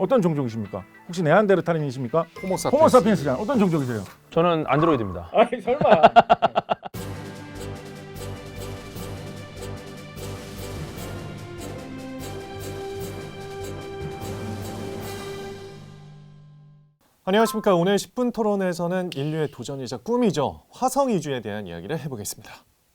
어떤 종족이십니까? 혹시 네안데르탈인이십니까? 호모사피엔스. 호모사피엔스잖아요. 어떤 종족이세요? 저는 안드로이드입니다. 아니 설마. 안녕하십니까. 오늘 10분 토론에서는 인류의 도전이자 꿈이죠. 화성 이주에 대한 이야기를 해보겠습니다.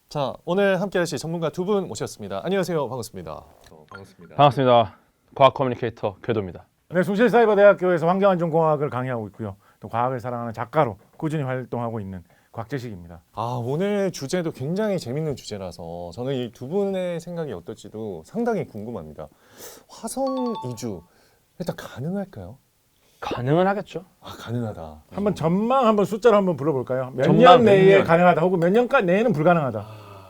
자, 오늘 함께 하실 전문가 두 분 모셨습니다. 안녕하세요. 반갑습니다. 반갑습니다. 반갑습니다. 과학 커뮤니케이터 궤도입니다. 네, 숭실사이버대학교에서 환경안전공학을 강의하고 있고요. 또 과학을 사랑하는 작가로 꾸준히 활동하고 있는 곽재식입니다. 오늘 주제도 굉장히 재밌는 주제라서 저는 이 두 분의 생각이 어떨지도 상당히 궁금합니다. 화성 이주 일단 가능할까요? 가능은 하겠죠. 가능하다. 한번 전망 한번 숫자로 한번 불러볼까요? 몇 전망 년 몇 내에 년? 가능하다 혹은 몇 년간 내에는 불가능하다.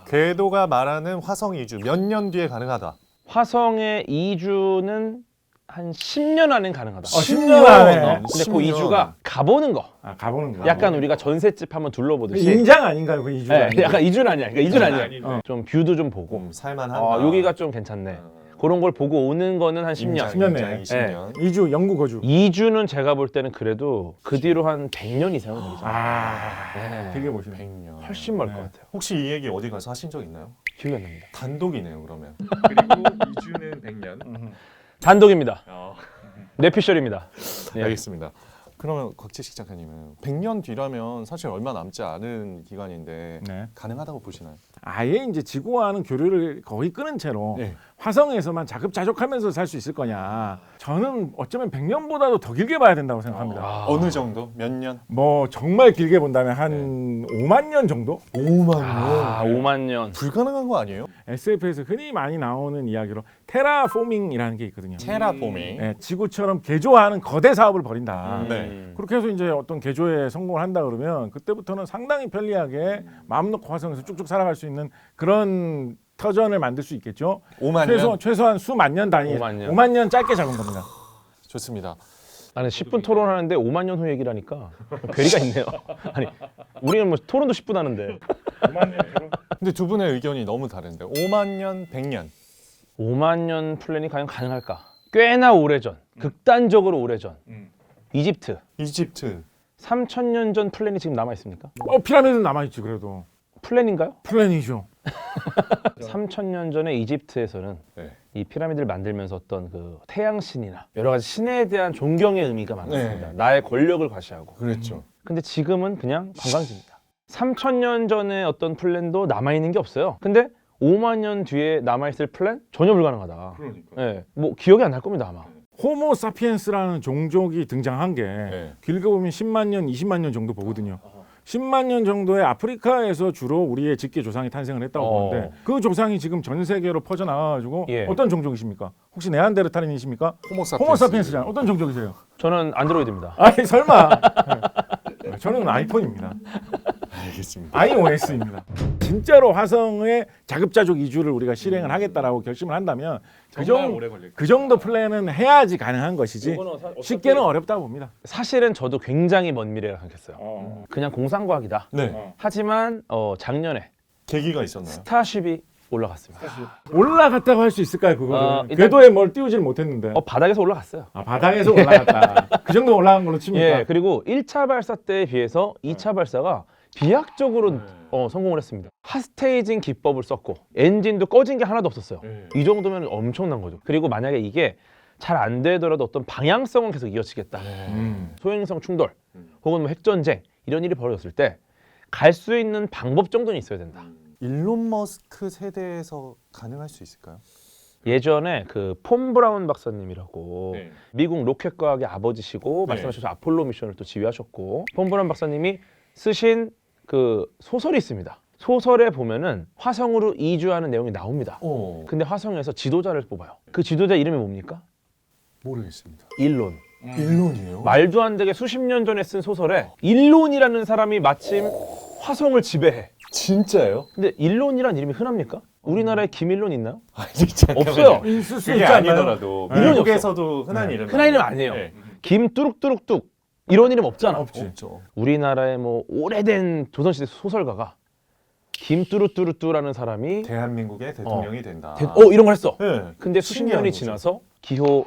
궤도가 말하는 화성 이주 몇 년 뒤에 가능하다. 화성의 이주는 한 10년 안엔 가능하다. 10년 안에. 근데 그 이주가 가보는 거. 가보는 거. 약간 우리가 전셋집 한번 둘러보듯이. 인장 아닌가요, 그 이주가? 네, 약간 이주는 아니야. 그러니까 이주는 아니야. 좀 뷰도 좀 보고. 살만하다. 여기가 좀 괜찮네. 그런 걸 보고 오는 거는 한 10년. 10년 내에. 20년. 이주 영구 거주. 이주는 제가 볼 때는 그래도 그 뒤로 한 100년 이상은 걸리잖아요. 네. 네. 되게 보시네. 100년. 훨씬 멀 것 네. 같아요. 혹시 이 얘기 어디 가서 하신 적 있나요? 기억이 안 납니다. 단독이네요, 그러면. 그리고 이주는 100년. 단독입니다. 뇌피셜입니다. 예. 알겠습니다. 그러면 곽재식 작가님은 100년 뒤라면 사실 얼마 남지 않은 기간인데 네. 가능하다고 보시나요? 아예 이제 지구와는 교류를 거의 끊은 채로 네. 화성에서만 자급자족하면서 살 수 있을 거냐. 저는 어쩌면 100년보다도 더 길게 봐야 된다고 생각합니다. 어느 정도? 몇 년? 뭐 정말 길게 본다면 한 5만 년 정도? 5만 년. 5만 년. 불가능한 거 아니에요? SF에서 흔히 많이 나오는 이야기로 테라포밍이라는 게 있거든요. 테라포밍. 예, 지구처럼 개조하는 거대 사업을 벌인다. 네. 그렇게 해서 이제 어떤 개조에 성공을 한다 그러면 그때부터는 상당히 편리하게 마음 놓고 화성에서 쭉쭉 살아갈 수 있는 그런 터전을 만들 수 있겠죠. 5만 년. 최소한 수만 년 단위, 5만 년 짧게 잡은 겁니다. 좋습니다. 나는 10분 토론하는데 5만 년 후 얘기를 하니까 괴리가 있네요. 아니, 우리는 뭐 토론도 10분 하는데 5만 년 근데 두 분의 의견이 너무 다른데 5만 년, 100년. 5만 년 플랜이 과연 가능할까? 꽤나 오래전, 극단적으로 오래전 이집트 이집트. 3,000년 전 플랜이 지금 남아 있습니까? 피라미드는 남아있지 그래도. 플랜인가요? 플랜이죠. 3,000년 전에 이집트에서는 네. 이 피라미드를 만들면서 어떤 그 태양신이나 여러 가지 신에 대한 존경의 의미가 많았습니다. 네. 나의 권력을 과시하고. 그랬죠. 근데 지금은 그냥 관광지입니다. 3,000년 전에 어떤 플랜도 남아있는 게 없어요. 근데 5만 년 뒤에 남아있을 플랜? 전혀 불가능하다. 그러니까. 네, 뭐 기억이 안 날 겁니다 아마. 호모 사피엔스라는 종족이 등장한 게 네. 길게 보면 10만 년, 20만 년 정도 보거든요. 10만 년 정도의 아프리카에서 주로 우리의 직계 조상이 탄생을 했다고 보는데 그 조상이 지금 전 세계로 퍼져나가가지고 예. 어떤 종족이십니까? 혹시 네안데르탈인이십니까? 호모사피엔스. 호모사피엔스잖아요. 어떤 종족이세요? 저는 안드로이드입니다. 아니 설마. 네. 저는 아이폰입니다. 알겠습니다. iOS입니다. 진짜로 화성에 자급자족 이주를 우리가 실행을 하겠다라고 결심을 한다면 그 정도 플랜은 해야지 가능한 것이지 쉽게는 어렵다고 봅니다. 사실은 저도 굉장히 먼 미래라 생각했어요. 그냥 공상과학이다. 네. 하지만 작년에 계기가 있었나요? 스타쉽이 올라갔습니다. 올라갔다고 할 수 있을까요? 그거는 일단- 궤도에 뭘 띄우질 못했는데 바닥에서 올라갔어요. 바닥에서 올라갔다. 그 정도 올라간 걸로 칩니까? 예, 그리고 1차 발사 때에 비해서 2차 발사가 비약적으로 성공을 했습니다. 핫스테이징 기법을 썼고 엔진도 꺼진 게 하나도 없었어요. 이 정도면 엄청난 거죠. 그리고 만약에 이게 잘 안 되더라도 어떤 방향성은 계속 이어지겠다. 소행성 충돌 혹은 뭐 핵전쟁 이런 일이 벌어졌을 때 갈 수 있는 방법 정도는 있어야 된다. 일론 머스크 세대에서 가능할 수 있을까요? 예전에 그 폼 브라운 박사님이라고 네. 미국 로켓 과학의 아버지시고 네. 말씀하신 아폴로 미션을 또 지휘하셨고 폼 브라운 박사님이 쓰신 그 소설이 있습니다. 소설에 보면은 화성으로 이주하는 내용이 나옵니다. 근데 화성에서 지도자를 뽑아요. 그 지도자 이름이 뭡니까? 모르겠습니다. 일론. 일론이요? 말도 안 되게 수십 년 전에 쓴 소설에 일론이라는 사람이 마침 화성을 지배해. 진짜요? 근데 일론이란 이름이 흔합니까? 우리나라에 김일론 있나요? 아니, 잠깐만요. 없어요. 있을 수 그게 있지 않나요? 아니더라도 네. 미국에서도 흔한 이름. 흔한 이름 아니에요. 김 뚜룩뚜룩뚝 이런 이름 없잖아. 없죠. 우리나라의 뭐 오래된 조선시대 소설가가 김뚜루뚜루뚜라는 사람이 대한민국의 대통령이 된다. 이런 걸 했어. 네. 근데 수십 신기한 년이 거죠. 지나서 기호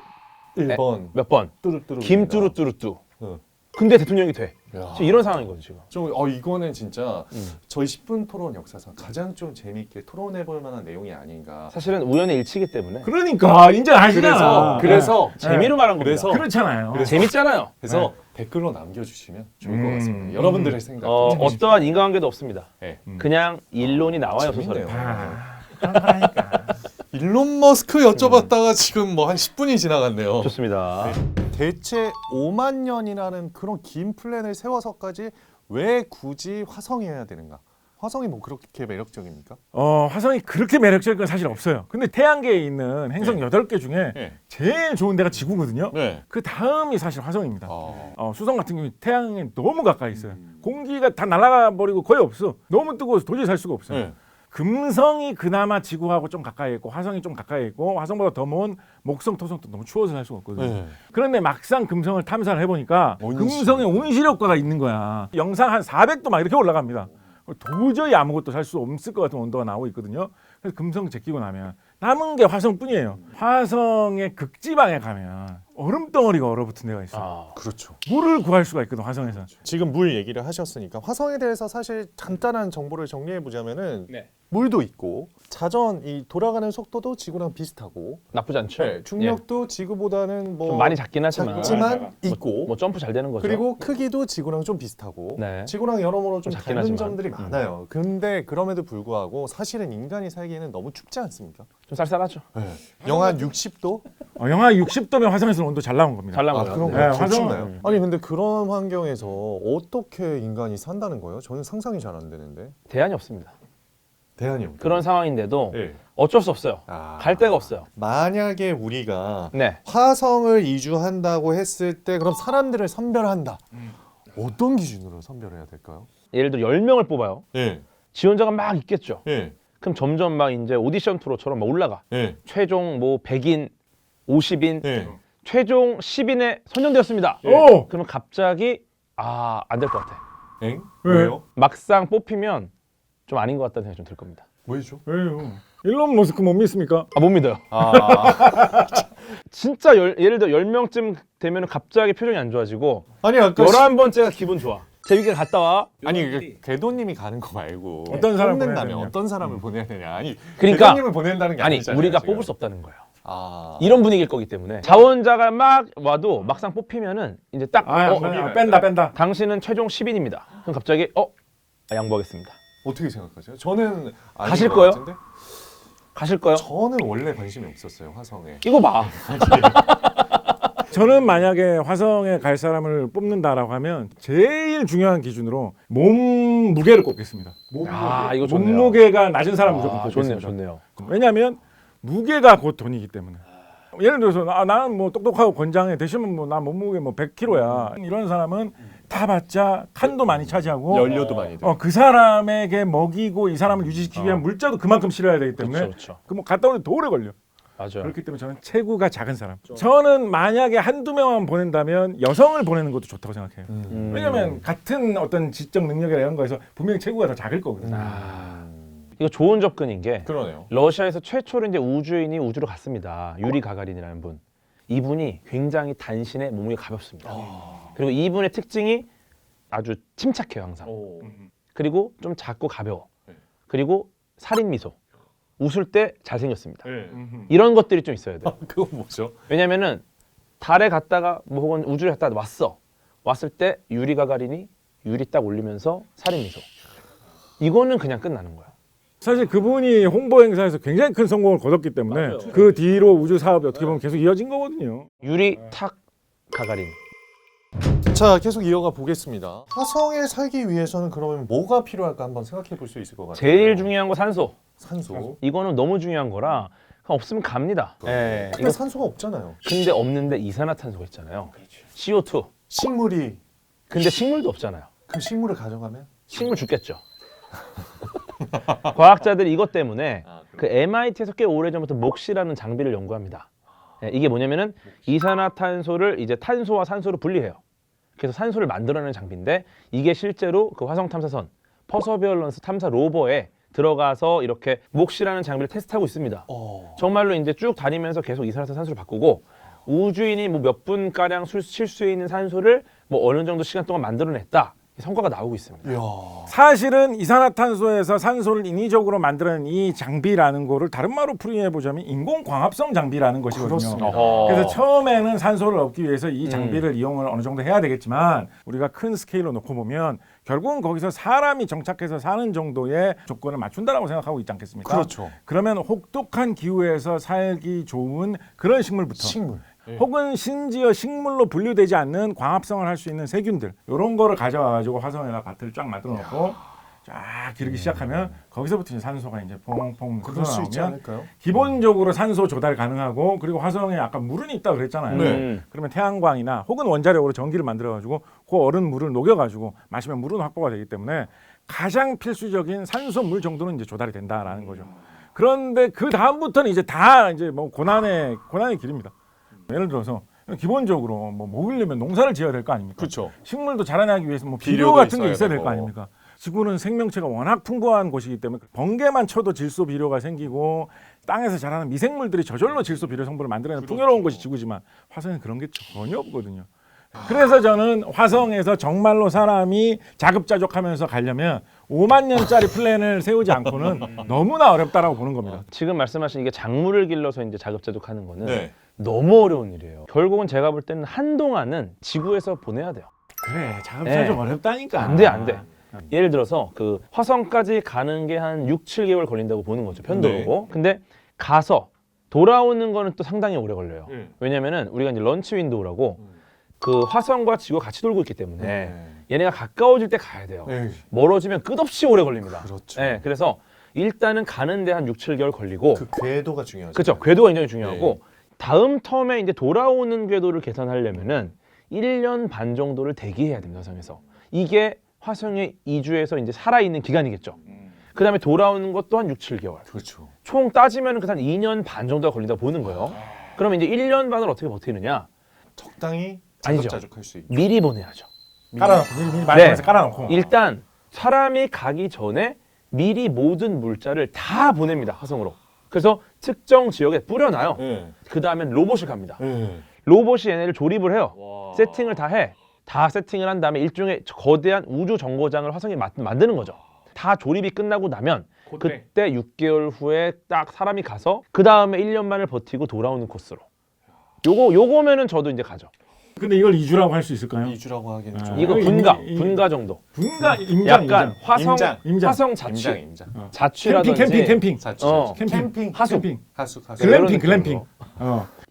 1번 몇 번? 뚜루뚜루 김뚜루뚜루뚜. 응. 근데 대통령이 돼. 야. 지금 이런 상황이거든요, 지금. 좀 이거는 진짜 저희 10분 토론 역사상 가장 좀 재미있게 토론해볼 만한 내용이 아닌가. 사실은 우연의 일치이기 때문에 그러니까 인정하시잖아. 그래서 재미로 말한 겁니다. 그래서 그렇잖아요. 재밌잖아요. 그래서 댓글로 남겨주시면 좋을 것 같습니다. 여러분들의 생각. 어떠한 인과관계도 없습니다. 네. 그냥 일론이 나와요, 소설에. 재밌네요. 그러니까. 일론 머스크 여쭤봤다가 지금 뭐 한 10분이 지나갔네요. 좋습니다. 대체 5만 년이라는 그런 긴 플랜을 세워서까지 왜 굳이 화성이 해야 되는가? 화성이 뭐 그렇게 매력적입니까? 화성이 그렇게 매력적인 건 사실 없어요. 근데 태양계에 있는 행성 8개 중에 네. 제일 좋은 데가 지구거든요. 네. 그 다음이 사실 화성입니다. 수성 같은 경우는 태양에 너무 가까이 있어요. 공기가 다 날아가 버리고 거의 없어. 너무 뜨거워서 도저히 살 수가 없어요. 네. 금성이 그나마 지구하고 좀 가까이 있고 화성이 좀 가까이 있고 화성보다 더 먼 목성, 토성도 너무 추워서 살 수가 없거든요. 네. 그런데 막상 금성을 탐사를 해보니까 온실. 금성에 온실효과가 있는 거야. 영상 한 400도 막 이렇게 올라갑니다. 도저히 아무것도 살 수 없을 것 같은 온도가 나오고 있거든요. 그래서 금성 제끼고 나면 남은 게 화성뿐이에요. 화성의 극지방에 가면 얼음 덩어리가 얼어붙은 데가 있어요. 그렇죠. 물을 구할 수가 있거든, 화성에서. 지금 물 얘기를 하셨으니까 화성에 대해서 사실 간단한 정보를 정리해 보자면은 네. 물도 있고 자전 이 돌아가는 속도도 지구랑 비슷하고 나쁘지 않죠? 네, 중력도 지구보다는 뭐 좀 많이 작긴 하지만 작지만 있고 뭐 점프 잘 되는 거죠. 그리고 크기도 지구랑 좀 비슷하고 네. 지구랑 여러모로 좀 작긴 다른 하지만. 점들이 많아요. 근데 그럼에도 불구하고 사실은 인간이 살기에는 너무 춥지 않습니까? 좀 쌀쌀하죠. 영하 60도? 영하 60도면 화성에서는 온도 잘 나온 겁니다. 잘 나와요. 그런 네. 거요? 네, 더 화성은- 춥나요? 아니 근데 그런 환경에서 어떻게 인간이 산다는 거예요? 저는 상상이 잘 안 되는데. 대안이 없습니다. 대안이 없다. 그런 상황인데도 네. 어쩔 수 없어요. 아. 갈 데가 없어요. 만약에 우리가 네. 화성을 이주한다고 했을 때 그럼 사람들을 선별한다. 어떤 기준으로 선별해야 될까요? 예를 들어 10명을 뽑아요. 예. 지원자가 막 있겠죠. 예. 그럼 점점 막 이제 오디션 투어처럼 막 올라가. 예. 최종 뭐 100인, 50인, 예. 최종 10인에 선정되었습니다. 오! 그러면 갑자기 안 될 것 같아. 엥? 왜? 왜요? 막상 뽑히면 좀 아닌 것 같다는 생각이 좀 들 겁니다. 왜죠? 왜요? 일론 머스크 못 믿습니까? 못 믿어요. 진짜 예를 들어 10명쯤 되면 갑자기 표정이 안 좋아지고 아니 아까 11번째가 기분 좋아. 재밌게 갔다 와. 아니 그 궤도님이 가는 거 말고 어떤 사람을 보내야 뽑는다면 되느냐. 어떤 사람을 보내야 되냐. 아니 그러니까 궤도님을 보낸다는 게 아니 아니잖아요. 우리가 지금. 뽑을 수 없다는 거예요. 아. 이런 분위기일 거기 때문에 자원자가 막 와도 막상 뽑히면은 이제 딱 뺀다. 당신은 최종 10인입니다. 그럼 갑자기 양보하겠습니다. 어떻게 생각하세요? 저는 아닌 가실 것 거예요? 같은데? 가실 거요? 저는 원래 관심이 없었어요 화성에. 이거 봐. 저는 만약에 화성에 갈 사람을 뽑는다라고 하면 제일 중요한 기준으로 몸 무게를 꼽겠습니다. 이거 좋네요. 몸무게가 낮은 사람 무조건 좋네요, 뽑겠습니다. 좋네요. 왜냐하면 무게가 곧 돈이기 때문에. 예를 들어서 나는 뭐 똑똑하고 건장해 대신은 뭐 나 몸무게 뭐 100kg야 이런 사람은 타봤자 칸도 많이 차지하고 연료도 많이 들어. 그 사람에게 먹이고 이 사람을 유지시키기 위한 물자도 그만큼 실어야 되기 때문에 그렇죠. 그 뭐 갔다 오는데 더 오래 걸려. 맞아요. 그렇기 때문에 저는 체구가 작은 사람. 저는 만약에 한두 명만 보낸다면 여성을 보내는 것도 좋다고 생각해요. 왜냐면 같은 어떤 지적 능력이나 이런 거에서 분명히 체구가 더 작을 거거든요. 이거 좋은 접근인 게 그러네요. 러시아에서 최초로 이제 우주인이 우주로 갔습니다. 유리 가가린이라는 분. 이분이 굉장히 단신에 몸무게 가볍습니다. 그리고 이분의 특징이 아주 침착해요 항상. 그리고 좀 작고 가벼워. 그리고 살인 미소. 웃을 때 잘생겼습니다. 이런 것들이 좀 있어야 돼요. 그건 뭐죠? 왜냐면은 달에 갔다가 뭐 혹은 우주에 갔다 왔을 때 유리 가가린이 유리 딱 올리면서 살인 미소. 이거는 그냥 끝나는 거야. 사실 그분이 홍보 행사에서 굉장히 큰 성공을 거뒀기 때문에 그 뒤로 우주 사업이 어떻게 보면 계속 이어진 거거든요. 유리 탁 가가린. 자 계속 이어가 보겠습니다. 화성에 살기 위해서는 그러면 뭐가 필요할까 한번 생각해 볼 수 있을 것 같아요. 제일 중요한 거 산소. 산소. 이거는 너무 중요한 거라 그냥 없으면 갑니다. 예. 근데 산소가 없잖아요. 근데 없는데 이산화탄소가 있잖아요. CO2. 식물이 근데 식물도 없잖아요. 그럼 식물을 가져가면? 식물 죽겠죠. 과학자들이 이것 때문에 그 MIT에서 꽤 오래전부터 몫이라는 장비를 연구합니다. 예, 이게 뭐냐면은 이산화탄소를 이제 탄소와 산소를 분리해요. 그래서 산소를 만들어내는 장비인데 이게 실제로 그 화성 탐사선 퍼서비어런스 탐사 로버에 들어가서 이렇게 몫이라는 장비를 테스트하고 있습니다. 정말로 이제 쭉 다니면서 계속 이산화탄소 산소를 바꾸고 우주인이 뭐 몇 분 가량 쉴 수 있는 산소를 뭐 어느 정도 시간 동안 만들어냈다. 성과가 나오고 있습니다. 이야. 사실은 이산화탄소에서 산소를 인위적으로 만드는 이 장비라는 거를 다른 말로 풀이해 보자면 인공광합성 장비라는 것이거든요. 그렇습니다. 그래서 처음에는 산소를 얻기 위해서 이 장비를 이용을 어느 정도 해야 되겠지만 우리가 큰 스케일로 놓고 보면 결국은 거기서 사람이 정착해서 사는 정도의 조건을 맞춘다라고 생각하고 있지 않겠습니까? 그렇죠. 그러면 혹독한 기후에서 살기 좋은 그런 식물부터 식물. 혹은 심지어 식물로 분류되지 않는 광합성을 할 수 있는 세균들 이런 거를 가져와 가지고 화성에다 밭을 쫙 만들어 놓고 쫙 기르기 시작하면 거기서부터 이제 산소가 이제 퐁퐁 그럴 수 있지 나오면 않을까요? 기본적으로 산소 조달 가능하고 그리고 화성에 아까 물은 있다 그랬잖아요. 네. 그러면 태양광이나 혹은 원자력으로 전기를 만들어 가지고 그 얼은 물을 녹여 가지고 마시면 물은 확보가 되기 때문에 가장 필수적인 산소 물 정도는 이제 조달이 된다라는 거죠. 그런데 그 다음부터는 이제 다 이제 뭐 고난의 길입니다. 예를 들어서 기본적으로 뭐 먹으려면 농사를 지어야 될 거 아닙니까? 그렇죠. 식물도 자라나기 위해서 뭐 비료 비료도 같은 게 있어야 있어야 될 되고. 거 아닙니까? 지구는 생명체가 워낙 풍부한 곳이기 때문에 번개만 쳐도 질소 비료가 생기고 땅에서 자라는 미생물들이 저절로 질소 비료 성분을 만들어내는 풍요로운 곳이 지구지만 화성엔 그런 게 전혀 없거든요. 그래서 저는 화성에서 정말로 사람이 자급자족하면서 가려면 5만 년짜리 플랜을 세우지 않고는 너무나 어렵다라고 보는 겁니다. 지금 말씀하신 이게 작물을 길러서 이제 자급자족하는 거는 네. 너무 어려운 일이에요. 결국은 제가 볼 때는 한동안은 지구에서 보내야 돼요. 그래, 자급자족 네. 어렵다니까. 안 돼, 안 돼. 예를 들어서 그 화성까지 가는 게 한 6, 7개월 걸린다고 보는 거죠. 편도로고. 근데 가서 돌아오는 거는 또 상당히 오래 걸려요. 왜냐면은 우리가 이제 런치 윈도우라고 그 화성과 지구가 같이 돌고 있기 때문에 얘네가 가까워질 때 가야 돼요. 네. 멀어지면 끝없이 오래 걸립니다. 그렇죠. 네, 그래서 일단은 가는데 한 6, 7개월 걸리고 그 궤도가 중요하죠. 그렇죠. 궤도가 굉장히 중요하고 다음 텀에 이제 돌아오는 궤도를 계산하려면은 1년 반 정도를 대기해야 됩니다. 화성에서. 이게 화성에 이주해서 이제 살아있는 기간이겠죠. 그다음에 돌아오는 것도 한 6, 7개월. 그렇죠. 총 따지면 한 2년 반 정도가 걸린다고 보는 거예요. 그러면 이제 1년 반을 어떻게 버티느냐? 적당히 아니죠. 자급자족할 수 있고. 미리 보내야죠. 깔아놓고 미리 말씀해서 깔아놓고. 일단 사람이 가기 전에 미리 모든 물자를 다 보냅니다. 화성으로. 그래서 특정 지역에 뿌려놔요. 네. 그 다음엔 로봇을 갑니다. 네. 로봇이 얘네를 조립을 해요. 세팅을 다 해. 다 세팅을 한 다음에 일종의 거대한 우주 정거장을 화성에 만드는 거죠. 다 조립이 끝나고 나면 그때 6개월 후에 딱 사람이 가서 그 다음에 1년 만을 버티고 돌아오는 코스로. 요거면은 저도 이제 가죠. 근데 이걸 이주라고 할 수 있을까요? 이주라고 하기는 좀 이거 분가 정도. 분가 임장 약간 임장. 화성 자취, 임장. 자취라든지 캠핑. 자취. 캠핑. 하숙. 캠핑. 하숙. 글램핑.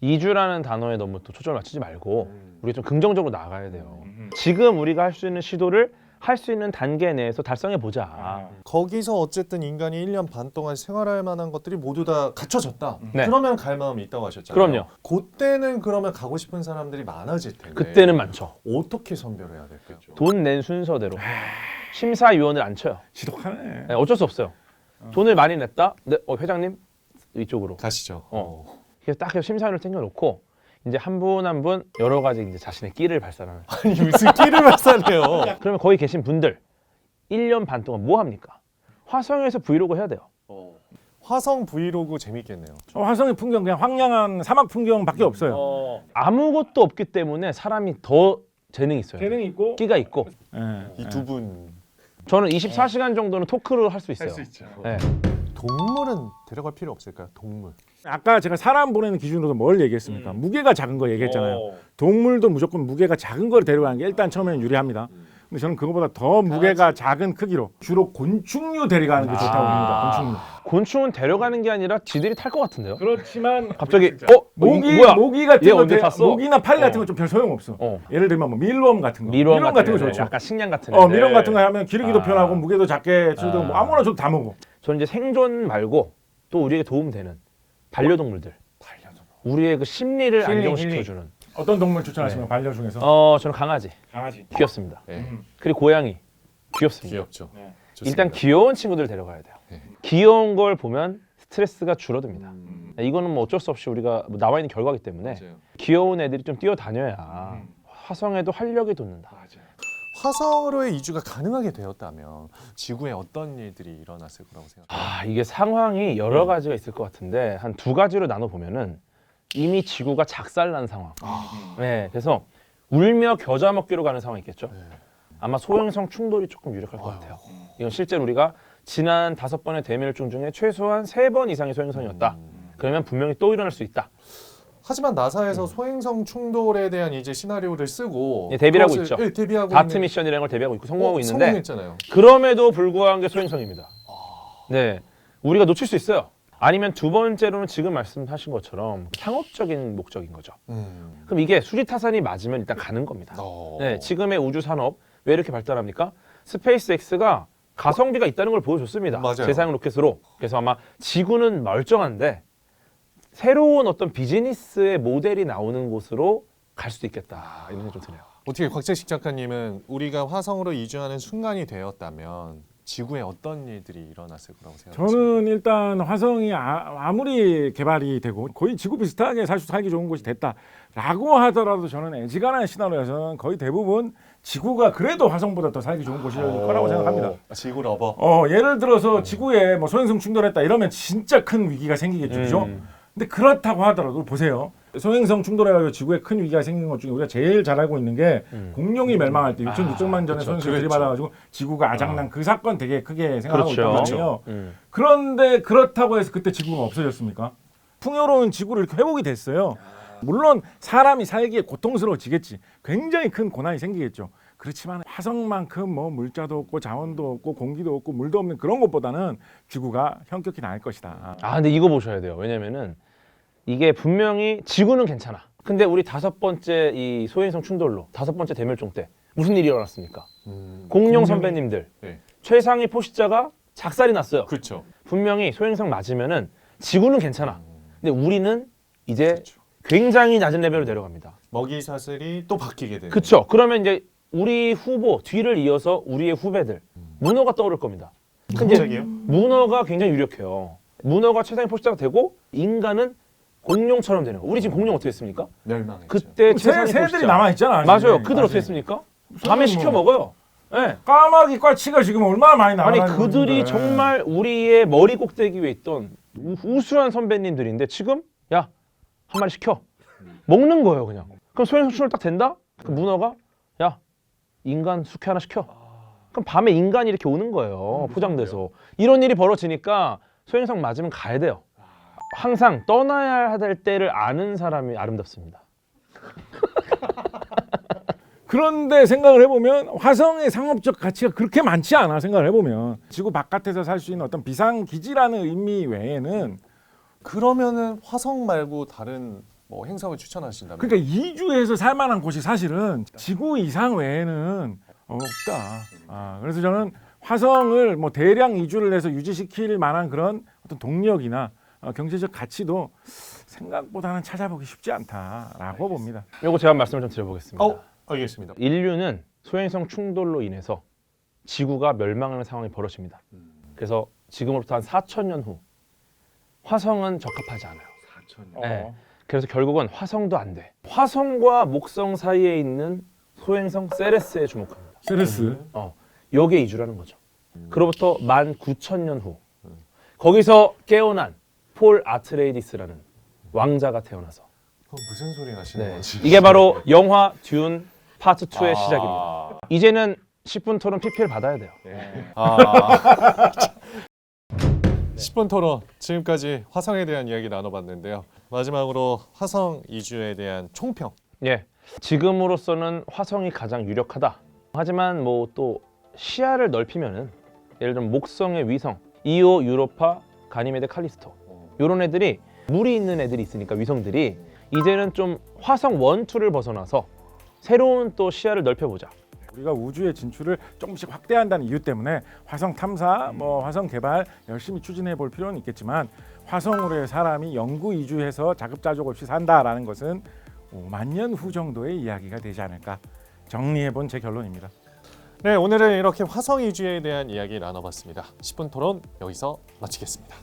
이주라는 단어에 너무 또 초점을 맞추지 말고 우리가 좀 긍정적으로 나가야 돼요. 지금 우리가 할 수 있는 시도를 할 수 있는 단계 내에서 달성해 보자. 거기서 어쨌든 인간이 1년 반 동안 생활할 만한 것들이 모두 다 갖춰졌다. 네. 그러면 갈 마음이 있다고 하셨잖아요. 그럼요. 그때는 그러면 가고 싶은 사람들이 많아질 텐데. 그때는 많죠. 어떻게 선별해야 될까요? 돈 낸 순서대로 심사위원을 안 쳐요. 지독하네. 네, 어쩔 수 없어요. 돈을 많이 냈다. 네, 회장님 이쪽으로. 가시죠. 그래서 딱 심사위원을 챙겨놓고 이제 한 분 한 분 여러 가지 이제 자신의 끼를 발산하는. 아니 무슨 끼를 발산해요. 그러면 거기 계신 분들 1년 반 동안 뭐 합니까? 화성에서 브이로그 해야 돼요. 화성 브이로그 재밌겠네요. 화성의 풍경 그냥 황량한 사막 풍경밖에 없어요. 아무것도 없기 때문에 사람이 더 재능이 있어요. 재능이 있고 끼가 있고. 이 두 분 저는 24시간 정도는 토크를 할 수 있어요. 네. 동물은 데려갈 필요 없을까요? 동물. 아까 제가 사람 보내는 기준으로 뭘 얘기했습니까? 무게가 작은 거 얘기했잖아요. 동물도 무조건 무게가 작은 걸 데려가는 게 일단 처음에는 유리합니다. 근데 저는 그거보다 더 무게가 작은 크기로 주로 곤충류 데려가는 게 좋다고 봅니다. 곤충류. 곤충은 데려가는 게 아니라 지들이 탈 것 같은데요. 그렇지만 갑자기 모기 같은 얘 거 언제 탔어? 모기나 파리 같은 거 좀 별 소용 없어. 예를 들면 뭐 밀웜 같은 거. 밀웜 같은 거 좋죠. 약간 식량 같은 거. 밀웜 같은 거 하면 기르기도 편하고 무게도 작게 주도 뭐 아무나 줘도 다 먹어. 저는 이제 생존 말고 또 우리에게 도움되는 반려동물들. 우리의 그 심리를 안정시켜주는. 어떤 동물 추천하시면 반려 중에서? 저는 강아지. 강아지. 귀엽습니다. 네. 그리고 고양이. 귀엽습니다. 귀엽죠. 네. 좋습니다. 일단 귀여운 친구들 데려가야 돼요. 네. 귀여운 걸 보면 스트레스가 줄어듭니다. 이거는 뭐 어쩔 수 없이 우리가 뭐 나와 있는 결과이기 때문에 맞아요. 귀여운 애들이 좀 뛰어다녀야 화성에도 활력이 돋는다. 화성으로의 이주가 가능하게 되었다면 지구에 어떤 일들이 일어났을 거라고 생각해요? 이게 상황이 여러 가지가 있을 것 같은데 한 두 가지로 나눠 보면은 이미 지구가 작살난 상황. 네, 그래서 울며 겨자 먹기로 가는 상황이 있겠죠. 아마 소행성 충돌이 조금 유력할 것 같아요. 이건 실제로 우리가 지난 5번의 대멸종 중에 최소한 3번 이상의 소행성이었다. 그러면 분명히 또 일어날 수 있다. 하지만 나사에서 소행성 충돌에 대한 이제 시나리오를 쓰고 예, 대비를 하고 그것을- 있죠. 예, 대비하고 다트 있는- 미션이라는 걸 대비하고 있고 성공하고 있는데 성공했잖아요. 그럼에도 불구한 게 소행성입니다. 네, 우리가 놓칠 수 있어요. 아니면 두 번째로는 지금 말씀하신 것처럼 상업적인 목적인 거죠. 그럼 이게 수리타산이 맞으면 일단 가는 겁니다. 네, 지금의 우주 산업 왜 이렇게 발달합니까? 스페이스X가 가성비가 있다는 걸 보여줬습니다. 맞아요. 재사용 로켓으로. 그래서 아마 지구는 멀쩡한데 새로운 어떤 비즈니스의 모델이 나오는 곳으로 갈 수도 있겠다. 이런 생각이 좀 드네요. 어떻게 곽재식 작가님은 우리가 화성으로 이주하는 순간이 되었다면 지구에 어떤 일들이 일어났을 거라고 생각하세요? 저는 일단 화성이 아무리 개발이 되고 거의 지구 비슷하게 살기 좋은 곳이 됐다라고 하더라도 저는 애지간한 시나리오에서는 거의 대부분 지구가 그래도 화성보다 더 살기 좋은 곳일 거라고 생각합니다. 지구 러버. 예를 들어서 지구에 뭐 소행성 충돌했다 이러면 진짜 큰 위기가 생기겠죠. 그죠? 근데 그렇다고 하더라도 보세요. 소행성 충돌해가지고 지구에 큰 위기가 생긴 것 중에 우리가 제일 잘 알고 있는 게 공룡이 멸망할 때 6,600만 전에 소행성이 들이받아가지고 지구가 아작난 그 사건 되게 크게 생각하고 있단 말이에요. 그런데 그렇다고 해서 그때 지구가 없어졌습니까? 풍요로운 지구를 이렇게 회복이 됐어요. 물론 사람이 살기에 고통스러워지겠지. 굉장히 큰 고난이 생기겠죠. 그렇지만 화성만큼 뭐 물자도 없고 자원도 없고 공기도 없고 물도 없는 그런 것보다는 지구가 현격히 나을 것이다. 아, 근데 이거 보셔야 돼요. 왜냐면은 이게 분명히 지구는 괜찮아. 근데 우리 5번째 이 소행성 충돌로 5번째 대멸종 때 무슨 일이 일어났습니까? 공룡 선배님들 네. 최상위 포식자가 작살이 났어요. 그렇죠. 분명히 소행성 맞으면은 지구는 괜찮아. 근데 우리는 이제 그렇죠. 굉장히 낮은 레벨로 내려갑니다. 먹이 사슬이 또 바뀌게 되는. 그렇죠. 그러면 이제 우리 후보 뒤를 이어서 우리의 후배들 문어가 떠오를 겁니다. 근데 갑자기요? 문어가 굉장히 유력해요. 문어가 최상위 포식자가 되고 인간은 공룡처럼 되는 거. 우리 지금 공룡 어떻게 했습니까? 멸망했죠. 그때 최상위 새들이 포식자. 남아 있잖아. 맞아요. 그들 어떻게 했습니까? 밤에 시켜 먹어요. 네. 까마귀 꽈치가 지금 얼마나 많이 나와. 아니 그들이 정말 우리의 머리 꼭대기 위에 있던 우수한 선배님들인데 지금 야 한 마리 시켜 먹는 거예요 그냥. 그럼 소행성 충돌 딱 된다? 그 문어가 야 인간 숙회 하나 시켜. 그럼 밤에 인간이 이렇게 오는 거예요 포장돼서. 이런 일이 벌어지니까 소행성 맞으면 가야 돼요. 항상 떠나야 할 때를 아는 사람이 아름답습니다. 그런데 생각을 해보면 화성의 상업적 가치가 그렇게 많지 않아. 생각을 해보면 지구 바깥에서 살 수 있는 어떤 비상기지라는 의미 외에는 그러면은 화성 말고 다른 뭐 행성을 추천하신다면? 그러니까 이주해서 살만한 곳이 사실은 지구 이상 외에는 없다. 그래서 저는 화성을 뭐 대량 이주를 해서 유지시킬 만한 그런 어떤 동력이나 경제적 가치도 생각보다는 찾아보기 쉽지 않다라고 봅니다. 요거 제가 말씀을 좀 드려보겠습니다. 알겠습니다. 인류는 소행성 충돌로 인해서 지구가 멸망하는 상황이 벌어집니다. 그래서 지금으로부터 한 4,000년 후 화성은 적합하지 않아요. 4,000년. 네. 그래서 결국은 화성도 안 돼. 화성과 목성 사이에 있는 소행성 세레스에 주목합니다. 세레스. 여기에 이주라는 거죠. 그로부터 19,000년 후 거기서 깨어난 폴 아트레이디스라는 왕자가 태어나서 무슨 소리 하시는 거지? 이게 바로 영화 듄 파트 2의 시작입니다. 이제는 10분 토론 PPL 받아야 돼요. 10분 토론 지금까지 화성에 대한 이야기 나눠봤는데요. 마지막으로 화성 이주에 대한 총평. 예, 지금으로서는 화성이 가장 유력하다. 하지만 뭐 또 시야를 넓히면은 예를 들면 목성의 위성 이오, 유로파, 가니메데, 칼리스토 이런 애들이 물이 있는 애들이 있으니까 위성들이 이제는 좀 화성 1, 2를 벗어나서 새로운 또 시야를 넓혀보자. 우리가 우주의 진출을 조금씩 확대한다는 이유 때문에 화성 탐사, 화성 개발 열심히 추진해 볼 필요는 있겠지만 화성으로의 사람이 영구 이주해서 자급자족 없이 산다라는 것은 5만 년 후 정도의 이야기가 되지 않을까 정리해 본 제 결론입니다. 네, 오늘은 이렇게 화성 이주에 대한 이야기 나눠봤습니다. 10분 토론 여기서 마치겠습니다.